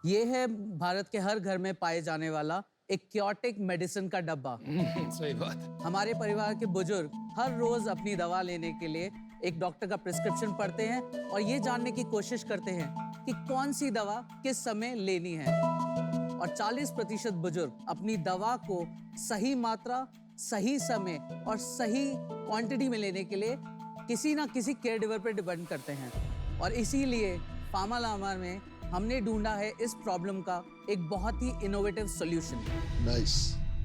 ये है भारत के हर घर में पाए जाने वाला एक क्योटिक मेडिसिन का डब्बा। सही बात। हमारे परिवार के बुजुर्ग हर रोज अपनी दवा लेने के लिए एक डॉक्टर का प्रिस्क्रिप्शन पढ़ते हैं और ये जानने की कोशिश करते हैं कि कौन सी दवा किस समय लेनी है। और 40% बुजुर्ग अपनी दवा को सही मात्रा, सही समय और सही क्वांटिटी में लेने के लिए किसी ना किसी केयर गिवर पर डिपेंड करते हैं। और इसीलिए फार्मालामा में हमने ढूंढा है इस प्रॉब्लम का एक बहुत ही इनोवेटिव सॉल्यूशन। नाइस।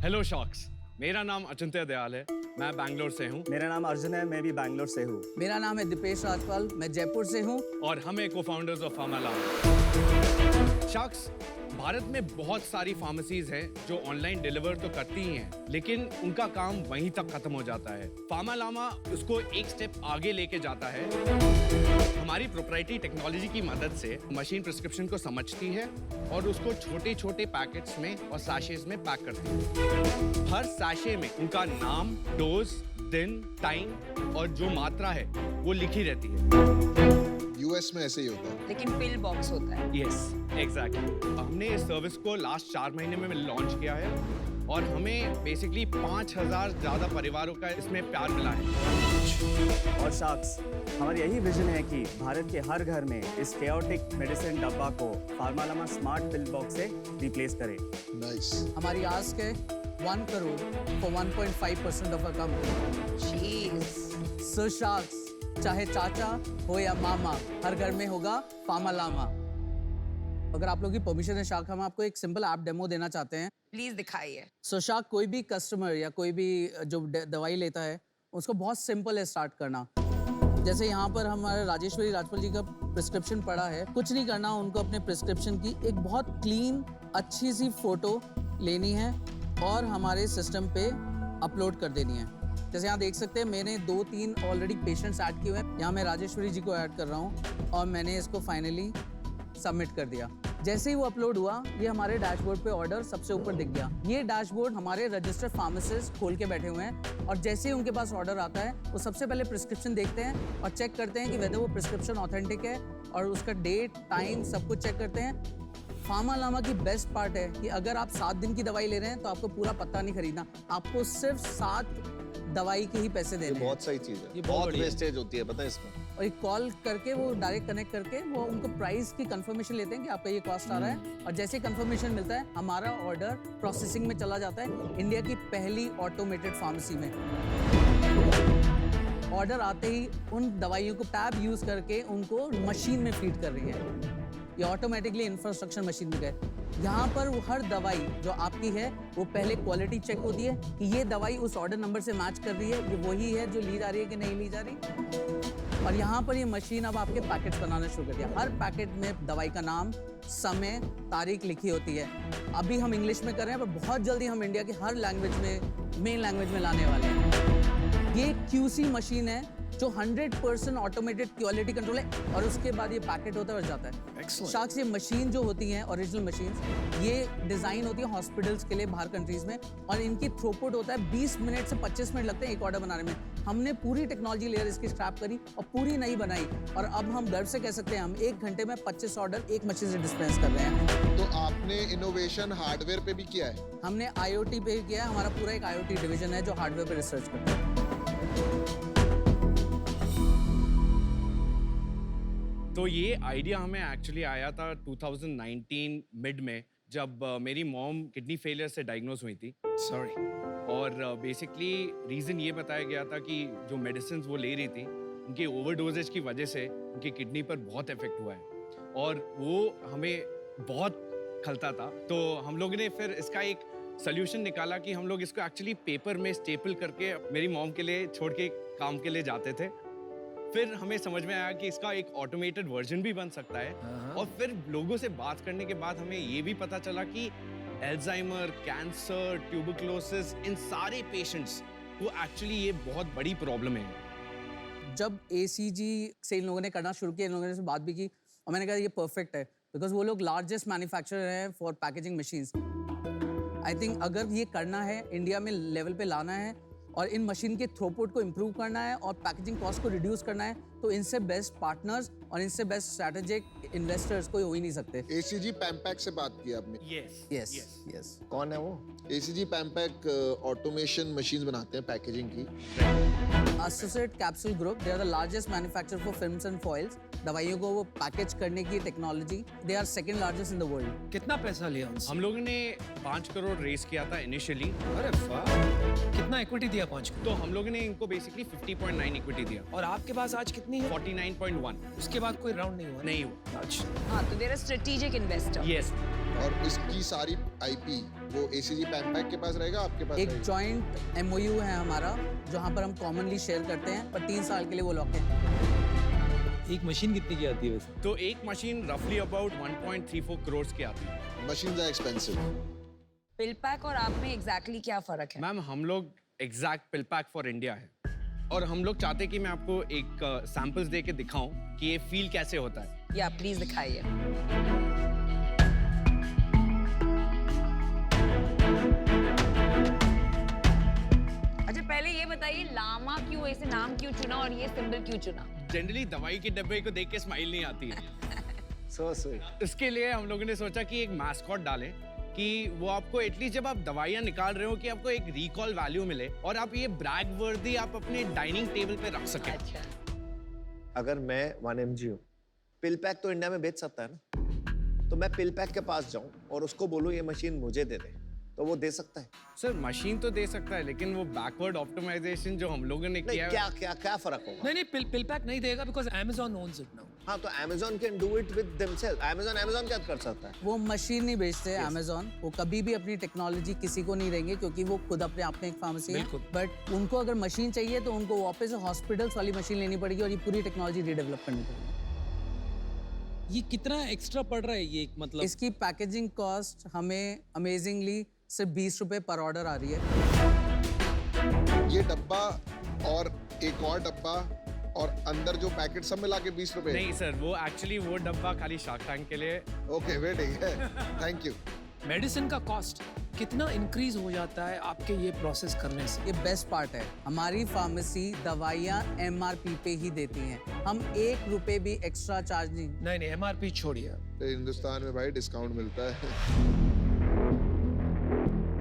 हेलो शॉक्स, मेरा नाम अचिंत्य दयाल है, मैं बैंगलोर से हूँ। मेरा नाम अर्जुन है, मैं भी बैंगलोर से हूँ। मेरा नाम है दीपेश राजपाल, मैं जयपुर से हूँ। और हम हैं को-फाउंडर्स ऑफ फार्मालामा। शॉक्स, भारत में बहुत सारी फार्मेसीज हैं जो ऑनलाइन डिलीवर तो करती ही हैं, लेकिन उनका काम वहीं तक खत्म हो जाता है। फार्मालामा उसको एक स्टेप आगे लेके जाता है। हमारी प्रोप्राइटरी टेक्नोलॉजी की मदद से मशीन प्रिस्क्रिप्शन को समझती है और उसको छोटे छोटे पैकेट्स में और सैशेज में पैक करती है। हर सैशे में उनका नाम, डोज, दिन, टाइम और जो मात्रा है वो लिखी रहती है। यूएस में ऐसे ही होता है। लेकिन पिल बॉक्स होता है। Yes, exactly. हमने इस सर्विस को लास्ट 4 महीने में लॉन्च किया है और हमें बेसिकली 5000 ज़्यादा परिवारों का इसमें प्यार मिला है। और शॉक्स, हमारी यही विजन है कि भारत के हर घर में इस केओटिक मेडिसिन डब्बा को फार्मालामा स्मार्ट पिल बॉक्स से रिप्लेस करें। नाइस। हमारी आस्क है 1 crore for 1.5% of our company। Jeez. So shocks, चाहे चाचा हो या मामा, हर घर में होगा फार्मालामा। अगर आप लोग की परमिशन है शाख, हम आपको एक सिंपल ऐप डेमो देना चाहते हैं। प्लीज दिखाइए। सो शाख, कोई भी कस्टमर या कोई भी जो दवाई लेता है उसको बहुत सिंपल है स्टार्ट करना। जैसे यहाँ पर हमारे राजेश्वरी राजपाल जी का प्रिस्क्रिप्शन पड़ा है, कुछ नहीं करना, उनको अपने प्रिस्क्रिप्शन की एक बहुत क्लीन अच्छी सी फोटो लेनी है और हमारे सिस्टम पे अपलोड कर देनी है। जैसे यहाँ देख सकते हैं मैंने 2-3 ऑलरेडी पेशेंट्स ऐड किए हुए हैं। यहाँ मैं राजेश्वरी जी को ऐड कर रहा हूँ और मैंने इसको फाइनली सबमिट कर दिया। जैसे ही वो अपलोड हुआ, ये हमारे डैशबोर्ड पे ऑर्डर सबसे ऊपर दिख गया। ये डैशबोर्ड हमारे रजिस्टर्ड फार्मासिस्ट खोल के बैठे हुए हैं और जैसे ही उनके पास ऑर्डर आता है वो सबसे पहले प्रिस्क्रिप्शन देखते हैं और चेक करते हैं कि वेदर वो प्रिस्क्रिप्शन ऑथेंटिक है और उसका डेट, टाइम सब कुछ चेक करते हैं। फार्मालामा की बेस्ट पार्ट है कि अगर आप 7 दिन की दवाई ले रहे हैं तो आपको पूरा पत्ता नहीं खरीदना, आपको सिर्फ 7 दवाई के ही पैसे देने हैं। बहुत सही चीज है, बहुत वेस्टेज होती है पता है इसमें। और एक कॉल करके वो डायरेक्ट कनेक्ट करके वो उनको प्राइस की कंफर्मेशन लेते हैं कि आपका ये कॉस्ट आ रहा है और जैसे कंफर्मेशन मिलता है हमारा ऑर्डर प्रोसेसिंग में चला जाता है इंडिया की पहली ऑटोमेटेड फार्मेसी में। ऑर्डर आते ही उन दवाइयों को टैब यूज करके उनको मशीन में फीड कर रही है। ये ऑटोमेटिकली इंफ्रास्ट्रक्चर मशीन में गए। यहाँ पर वो हर दवाई जो आपकी है वो पहले क्वालिटी चेक होती है कि ये दवाई उस ऑर्डर नंबर से मैच कर रही है, ये वही है जो ली जा रही है कि नहीं ली जा रही। और यहाँ पर ये मशीन अब आपके पैकेट्स बनाना शुरू कर दिया। हर पैकेट में दवाई का नाम, समय, तारीख लिखी होती है। अभी हम इंग्लिश में कर रहे हैं पर बहुत जल्दी हम इंडिया की हर लैंग्वेज में, मेन लैंग्वेज में लाने वाले हैं। ये QC मशीन है जो 100% ऑटोमेटेड क्वालिटी कंट्रोल है और उसके बाद ये पैकेट होता है और जाता है। शाक्स, ये मशीन जो होती हैं ओरिजिनल मशीन, ये डिजाइन होती है हॉस्पिटल्स के लिए बाहर कंट्रीज में और इनकी थ्रूपुट होता है 20 मिनट से 25 मिनट लगते हैं एक ऑर्डर बनाने में। हमने पूरी टेक्नोलॉजी लेयर इसकी स्क्रैप करी और पूरी नई बनाई और अब हम गर्व से कह सकते हैं हम 1 घंटे में 25 ऑर्डर एक मशीन से डिस्पेंस कर रहे हैं। तो आपने इनोवेशन हार्डवेयर पे भी किया है? हमने IoT पे किया है, हमारा पूरा एक IoT डिवीजन है जो हार्डवेयर पे रिसर्च करता है। तो ये आइडिया हमें एक्चुअली आया था 2019 मिड में, जब मेरी मॉम किडनी फेलियर से डायग्नोज हुई थी। सॉरी। और बेसिकली रीज़न ये बताया गया था कि जो मेडिसिन वो ले रही थी उनके ओवरडोजेज की वजह से उनकी किडनी पर बहुत इफेक्ट हुआ है और वो हमें बहुत खलता था। तो हम लोगों ने फिर इसका एक सोल्यूशन निकाला कि हम लोग इसको एक्चुअली पेपर में स्टेपल करके मेरी मॉम के लिए छोड़ के काम के लिए जाते थे। फिर हमें समझ में आया कि इसका एक ऑटोमेटेड वर्जन भी बन सकता है और फिर लोगों से बात करने के बाद हमें ये भी पता चला कि अल्जाइमर, कैंसर, ट्यूबरक्लोसिस, इन सारे पेशेंट्स को एक्चुअली ये बहुत बड़ी प्रॉब्लम है। जब ACG से इन लोगों ने करना शुरू किया, इन लोगों ने बात भी की और मैंने कहा ये परफेक्ट है बिकॉज वो लोग लार्जेस्ट मैन्युफैक्चरर हैं for packaging machines. I think अगर ये करना है, इंडिया में लेवल पे लाना है और इन मशीन के थ्रूपुट को इम्प्रूव करना है और पैकेजिंग कॉस्ट को रिड्यूस करना है तो इनसे बेस्ट पार्टनर्स और इनसे बेस्ट स्ट्रेटेजिक इन्वेस्टर्स कोई हो ही नहीं सकते। एसीजी पैम्पैक से बात की आपने। Yes yes yes. कौन है वो? एसीजी पैम्पैक ऑटोमेशन मशीन्स बनाते हैं पैकेजिंग की। Associate capsule group, they are the largest manufacturer for films and foils. दवाइयों को वो पैकेज करने की technology, they are second largest in the world. कितना पैसा लिया उनसे? हम लोगों ने 5 करोड़ रेस किया था इनिशियली। अरे वाह, कितना इक्विटी दिया 5 को? तो हम लोगों ने इनको बेसिकली 50.9 इक्विटी दिया। और आपके पास आज कितनी है? 49.1 उसके बाद कोई राउंड नहीं हुआ? नहीं हुआ। अच्छा, हाँ, तो देयर स्ट्रेटेजिक इन्वेस्टर। यस। और इसकी सारी आईपी वो एसीजी पैम्पैक के पास रहेगा, आपके पास एक रहेगा? जॉइंट एमओयू है हमारा जहाँ पर हम कॉमनली शेयर करते हैं, पर 3 साल के लिए वो लॉक है। एक मशीन कितने की आती है वैसे? तो एक मशीन रफली अबाउट 1.34 करोड़ की आती है। Machines are expensive. Pill pack और आप में एग्जैक्टली क्या फर्क है? मैम हम लोग exact pill pack for India है, और हम लोग चाहते हैं कि मैं आपको एक सैंपल्स दे के दिखाऊं कि ये फील कैसे होता है। या प्लीज दिखाइए। अच्छा, पहले ये बताइए लामा क्यों, ऐसे नाम क्यों चुना और ये सिंबल क्यों चुना? जनरली दवाई के डब्बे को देख के स्माइल नहीं आती है। So sweet. इसके लिए हम लोगों ने सोचा कि एक मैस्कॉट डालें कि वो आपको एटलीस्ट जब आप दवाइयाँ निकाल रहे हो कि आपको एक रिकॉल वैल्यू मिले और आप ये ब्रैग वर्दी आप अपने डाइनिंग टेबल पे रख सकें। अच्छा, अगर मैं 1 mg हूँ, पिल पैक तो इंडिया में बेच सकता है ना, तो मैं पिल पैक के पास जाऊँ और उसको बोलूँ ये मशीन मुझे दे दे, तो वो दे सकता है? सर मशीन तो दे सकता है, लेकिन वो बैकवर्ड ऑप्टिमाइजेशन जो हम लोगों ने नहीं, किया क्या क्या क्या फर्क होगा? नहीं पिल पैक नहीं देगा because Amazon owns it now. हाँ, तो Amazon can do it with themselves. Amazon क्या कर सकता है? वो मशीन नहीं बेचते अमेजोन, वो कभी भी अपनी टेक्नोलॉजी किसी को नहीं देंगे क्योंकि वो खुद अपने आप में एक फार्मेसी है। बिल्कुल। बट उनको अगर मशीन चाहिए तो उनको वापस हॉस्पिटल्स वाली मशीन लेनी पड़ेगी और ये पूरी टेक्नोलॉजी रीडेवलप करनी पड़ेगी। ये कितना एक्स्ट्रा पड़ रहा है ये मतलब? इसकी पैकेजिंग कॉस्ट हमें अमेजिंगली सिर्फ 20 रुपए पर ऑर्डर आ रही है। ये डब्बा और एक और डब्बा और अंदर जो पैकेट सब मिला के 20 रुपए? नहीं सर, वो एक्चुअली वो डब्बा खाली शार्क टैंक के लिए। ओके, वे ठीक है, थैंक यू। मेडिसिन का कॉस्ट कितना इंक्रीज हो जाता है आपके ये प्रोसेस करने से? ये बेस्ट पार्ट है, हमारी फार्मेसी दवाइयाँ MRP पे ही देती हैं, हम 1 रुपए भी एक्स्ट्रा चार्ज नहीं। MRP छोड़िए। हिंदुस्तान में भाई डिस्काउंट मिलता है।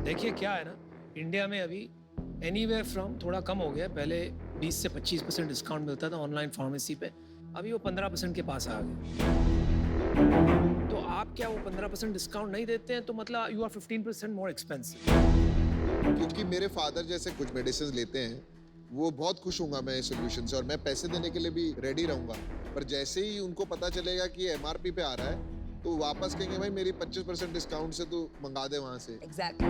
देखिए क्या है ना, इंडिया में अभी एनीवेयर फ्रॉम थोड़ा कम हो गया, पहले 20 से 25% डिस्काउंट मिलता था ऑनलाइन फार्मेसी पे, अभी वो 15% के पास आ गया। तो आप क्या वो 15% डिस्काउंट नहीं देते हैं, तो मतलब यू आर 15% मोर एक्सपेंसिव। क्योंकि मेरे फादर जैसे कुछ मेडिसिन लेते हैं, वो बहुत खुश होऊंगा मैं इस सोल्यूशन से, और मैं पैसे देने के लिए भी रेडी रहूंगा। पर जैसे ही उनको पता चलेगा कि ये MRP पे आ रहा है, तो वापस कहेंगे भाई मेरी 25% डिस्काउंट से तू मंगा दे वहां से। एग्जैक्टली।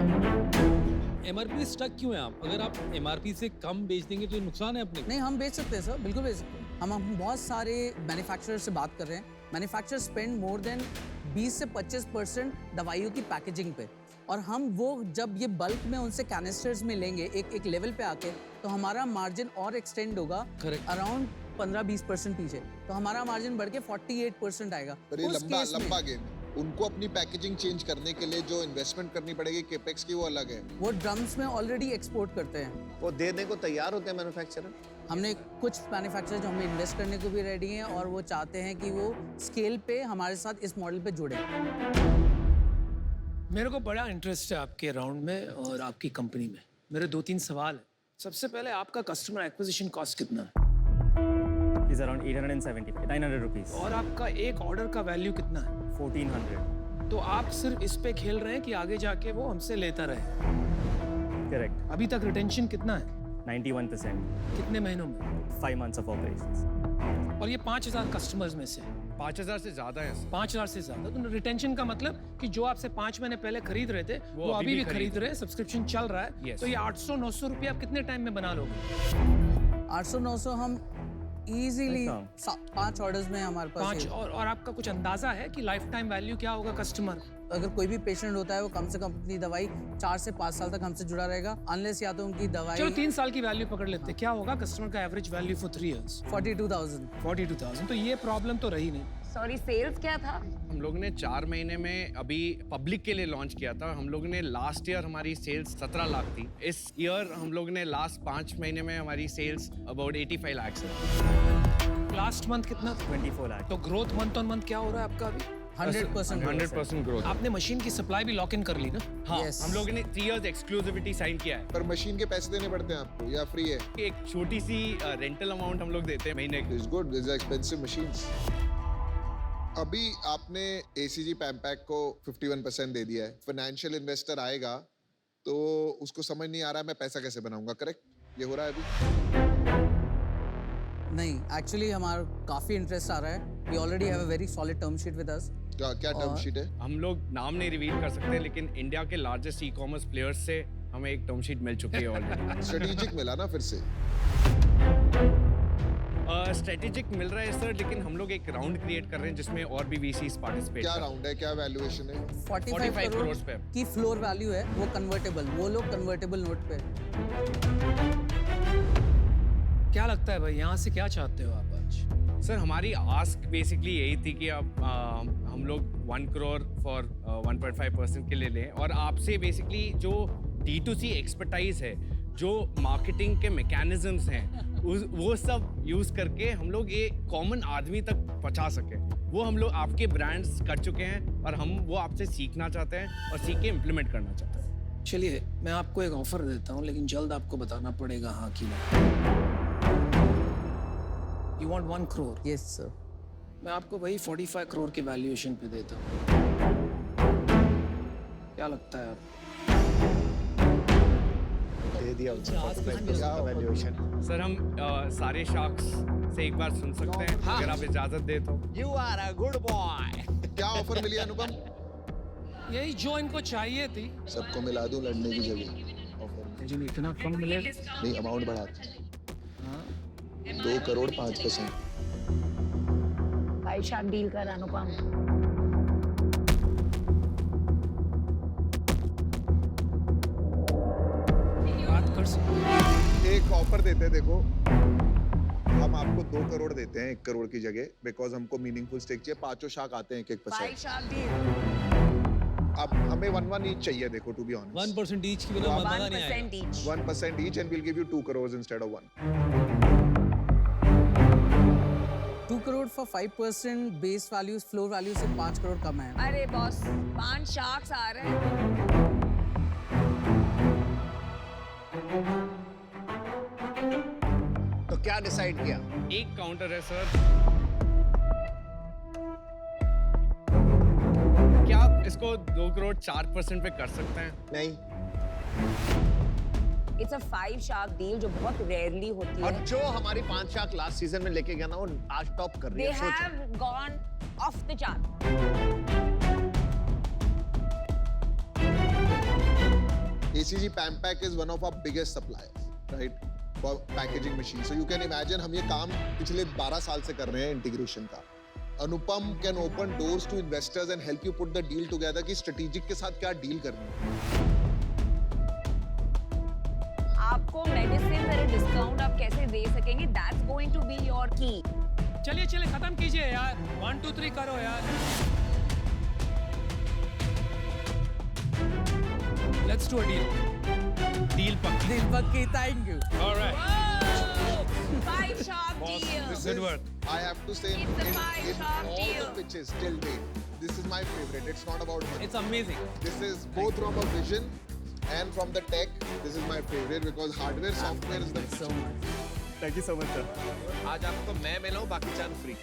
MRP स्टक क्यों है आप? अगर आप MRP से कम बेच देंगे तो नुकसान है अपने को? नहीं, हम बेच सकते हैं सर, बिल्कुल बेच सकते हैं। हम बहुत सारे मैन्युफैक्चरर से बात कर रहे हैं, मैन्युफैक्चरर स्पेंड मोर देन 20 से 25% दवाइयों की पैकेजिंग पे, और हम वो जब ये बल्क में उनसे कैनिस्टर्स में लेंगे एक लेवल पे आके, तो हमारा मार्जिन और एक्सटेंड होगा अराउंड 15-20% पीछे, तो हमारा मार्जिन बढ़ के 48% आएगा। पर ये उस लंबा केस में लंबा गेम है। उनको अपनी पैकेजिंग चेंज करने के लिए जो इन्वेस्टमेंट करनी पड़ेगी केपेक्स की, वो अलग है। वो ड्रम्स में ऑलरेडी एक्सपोर्ट करते हैं। वो देने को तैयार होते हैं मैन्युफैक्चरर? हमने कुछ मैन्युफैक्चरर जो हमें इन्वेस्ट करने को भी रेडी हैं, और वो चाहते हैं कि वो स्केल पे हमारे साथ इस मॉडल पे जुड़े। मेरे को बड़ा इंटरेस्ट है आपके राउंड में और आपकी कंपनी में। मेरे 2-3 सवाल है। सबसे पहले आपका कस्टमर एक्विजिशन कॉस्ट कितना है? Is around 900 rupees. और आपका एक ऑर्डर का वैल्यू कितना है? 1400. तो आप सिर्फ इस पे खेल रहे हैं कि आगे जाके वो हमसे लेता रहे? Correct. अभी तक रिटेंशन कितना है? 91%. कितने महीनों में? 5 months of operations. और ये 5000 कस्टमर्स में से 5000 से ज्यादा है सर। 5000 से ज्यादा। तो रिटेंशन का मतलब कि जो आपसे 5 महीने पहले खरीद रहे थे वो अभी भी खरीद रहे हैं, सब्सक्रिप्शन चल रहा है। Yes. तो ये 800-900 रुपये आप कितने टाइम में बना लोगे? 800-900 हम इजीली ऐसा? 5 ऑर्डर्स में हमारे पास 5 है। और आपका कुछ अंदाजा है कि लाइफ टाइम वैल्यू क्या होगा कस्टमर? अगर कोई भी पेशेंट होता है वो कम से कम अपनी दवाई 4 से 5 साल तक हमसे जुड़ा रहेगा, अनलेस या तो उनकी दवाई चलो 3 साल की वैल्यू पकड़ लेते हैं। क्या होगा कस्टमर का एवरेज वैल्यू फॉर 3 इयर्स? 42,000। 42,000। तो ये प्रॉब्लम तो रही नहीं। सॉरी, सेल्स क्या था? हम लोगों ने 4 महीने में अभी पब्लिक के लिए लॉन्च किया था। हम लोगों ने लास्ट ईयर हमारी सेल्स 17 लाख थी। इस ईयर हम लोगों ने लास्ट 5 महीने में हमारी सेल्स अबाउट 85 लाख है। लास्ट मंथ कितना था? 24 लाख। तो ग्रोथ मंथ ऑन मंथ क्या हो रहा है आपका अभी? 100% 100% ग्रोथ। आपने मशीन की सप्लाई भी लॉक इन कर ली ना? हाँ, Yes. हम लोगों ने 3 इयर्स एक्सक्लूसिविटी साइन किया है। पर मशीन के पैसे देने पड़ते हैं आपको या फ्री है? एक छोटी सी रेंटल अमाउंट हम लोग देते हैं महीने की। It's good, this expensive machines. अभी आपने ACG पैम्पैक को 51% दे दिया है। फाइनेंशियल इन्वेस्टर आएगा तो उसको समझ नहीं आ रहा है मैं पैसा कैसे बनाऊंगा, करेक्ट? ये हो रहा है अभी? नहीं, एक्चुअली हमारा काफी इंटरेस्ट आ रहा है. We already have a very solid term sheet with us. क्या टर्म शीट है? हम लोग नाम नहीं रिवील कर सकते, लेकिन इंडिया के लार्जेस्ट ई कॉमर्स प्लेयर्स से हमें एक टर्म शीट मिल चुकी है ऑलरेडी। स्ट्रेटेजिक मिला ना फिर से? स्ट्रेटेजिक मिल रहा है सर, लेकिन हम लोग एक राउंड क्रिएट कर रहे हैं जिसमें और भी VCs पार्टिसिपेट क्या राउंड है, क्या वैल्यूएशन है? 45 करोड़ पे। की फ्लोर वैल्यू है, वो कन्वर्टेबल, वो लोग कन्वर्टेबल नोट पे. क्या लगता है भाई, यहाँ से क्या चाहते हो आप आज? सर हमारी आस्क बेसिकली यही थी कि अब हम लोग 1 करोड़ फॉर 1.5% के लिए लें, और आपसे बेसिकली जो D2C एक्सपर्टाइज है, जो मार्केटिंग के मैकेनिज्म्स हैं, वो सब यूज करके हम लोग ये कॉमन आदमी तक पहुंचा सके। वो हम लोग आपके ब्रांड्स कर चुके हैं और हम वो आपसे सीखना चाहते हैं और सीख के इम्प्लीमेंट करना चाहते हैं। चलिए, मैं आपको एक ऑफर देता हूँ, लेकिन जल्द आपको बताना पड़ेगा हाँ कि नहीं। You want 1 crore? Yes sir. मैं आपको वही 45 करोड़ के वैल्यूएशन पे देता हूँ। क्या लगता है आप? दे दिया उसने वैल्यूएशन। सर हम सारे शार्क्स से एक बार सुन सकते हैं, अगर आप इजाजत दे तो। You are a good boy. क्या ऑफर मिली अनुपम? यही जो इनको चाहिए थी। सबको मिला दूं लड़ने की जगह ऑफर? मुझे इतना कम मिलेगा? नहीं, अमाउंट बढ़ा दो। 2 करोड़ 5%। भाई शार्क डील कर अनुपम। बात कर सकते। एक ऑफर देते हैं, देखो हम आपको 2 करोड़ देते हैं 1 करोड़ की जगह, बिकॉज हमको मीनिंगफुल स्टेक चाहिए। 5 शार्क आते हैं 1-1%। भाई शार्क डील। अब हमें 1-1 ईच चाहिए, देखो टू बी ऑनेस्ट। 1% ईच की बिना मजा नहीं आएगा. 1% each. 1% each and we'll give you 2 crores instead of 1. 2 crore for 5% base value, floor value से 5 करोड़ कम है. अरे बॉस, 5 शार्क्स आ रहे हैं। तो क्या डिसाइड किया? एक काउंटर है सर। क्या आप इसको 2 करोड़ 4% पे कर सकते हैं? नहीं। इट्स अ 5 शार्क डील जो बहुत रेयरली होती और है। जो हमारी 5 शार्क लास्ट सीजन में लेके गया ना, वो आज टॉप कर रही They है। सोचो। have gone off the chart. ACG Pampac is one of our biggest suppliers, right? For packaging machines. So you can imagine हम ये काम पिछले 12 साल से कर रहे हैं इंटीग्रेशन का. अनुपम can open doors to investors and help you put the deal together कि strategic के साथ क्या डील करनी है. आपको मेडिसिन पर डिस्काउंट आप कैसे दे सकेंगे? That's going to be your key. चलिए चलिए, खत्म कीजिए यार। 1 2 3 करो यार। Let's do a deal. Deal पक्की। दिल पक्की, thank you. Alright. 5 shark deal. This Good is, work. I have to say, It's a in 5-shark all deal. the pitches till date, this is my favorite. It's not about money. It's amazing. This is both from a vision and from the tech. This is my favorite because hardware, software is the So much. Thank you so much, sir. आज आपको मैं मिला हूँ, बाकी चांद free.